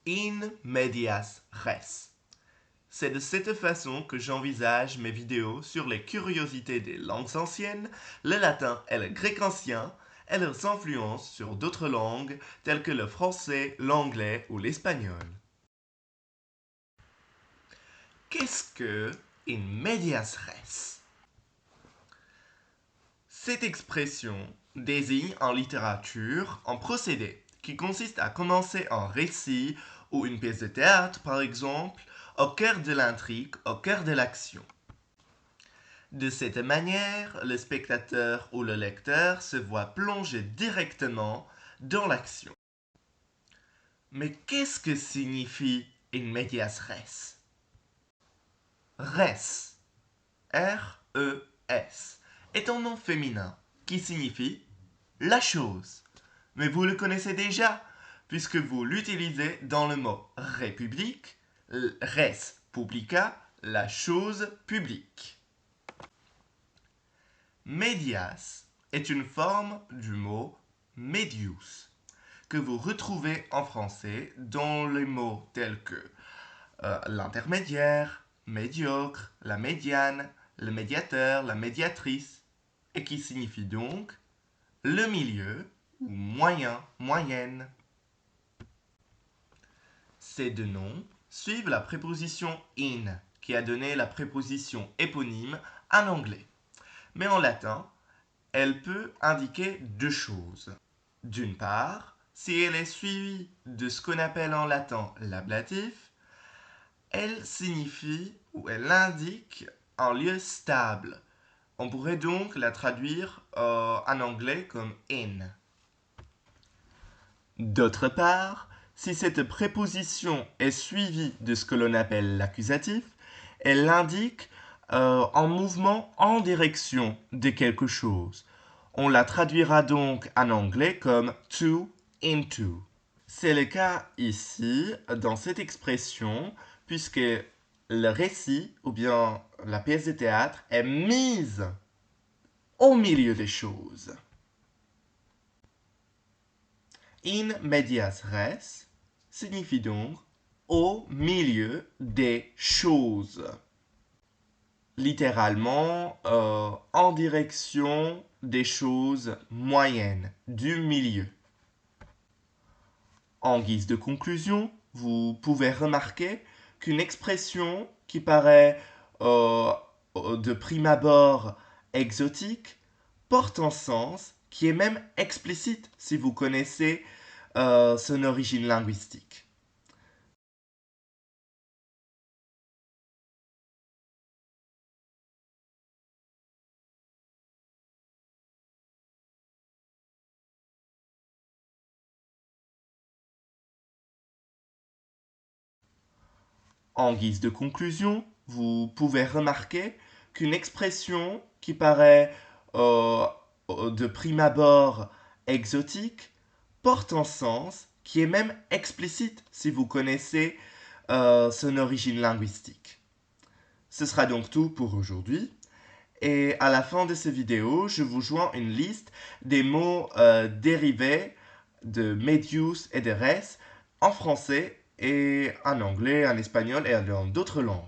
In medias res. C'est de cette façon que j'envisage mes vidéos sur les curiosités des langues anciennes, le latin et le grec ancien, et leurs influences sur d'autres langues telles que le français, l'anglais ou l'espagnol. Qu'est-ce que in medias res? Cette expression désigne en littérature un procédé qui consiste à commencer un récit ou une pièce de théâtre, par exemple, au cœur de l'intrigue, au cœur de l'action. De cette manière, le spectateur ou le lecteur se voit plongé directement dans l'action. Mais qu'est-ce que signifie in medias res? Res, R-E-S, est un nom féminin qui signifie la chose. Mais vous le connaissez déjà, puisque vous l'utilisez dans le mot république, res publica, la chose publique. Medias est une forme du mot medius, que vous retrouvez en français dans les mots tels que l'intermédiaire, médiocre, la médiane, le médiateur, la médiatrice, et qui signifie donc le milieu ou moyen, moyenne. Ces deux noms suivent la préposition in, qui a donné la préposition éponyme en anglais. Mais en latin, elle peut indiquer deux choses. D'une part, si elle est suivie de ce qu'on appelle en latin l'ablatif, elle signifie ou elle indique un lieu stable. On pourrait donc la traduire en anglais comme in. D'autre part, si cette préposition est suivie de ce que l'on appelle l'accusatif, elle indique un mouvement en direction de quelque chose. On la traduira donc en anglais comme to, into. C'est le cas ici, dans cette expression, puisque le récit ou bien la pièce de théâtre est mise au milieu des choses. In medias res signifie donc au milieu des choses. Littéralement, en direction des choses moyennes, du milieu. En guise de conclusion, vous pouvez remarquer qu'une expression qui paraît de prime abord exotique porte un sens qui est même explicite si vous connaissez son origine linguistique. En guise de conclusion, vous pouvez remarquer qu'une expression qui paraît de prime abord exotique porte un sens qui est même explicite si vous connaissez son origine linguistique. Ce sera donc tout pour aujourd'hui. Et à la fin de cette vidéo, je vous joins une liste des mots dérivés de medius et de res en français et en anglais, en espagnol et dans d'autres langues.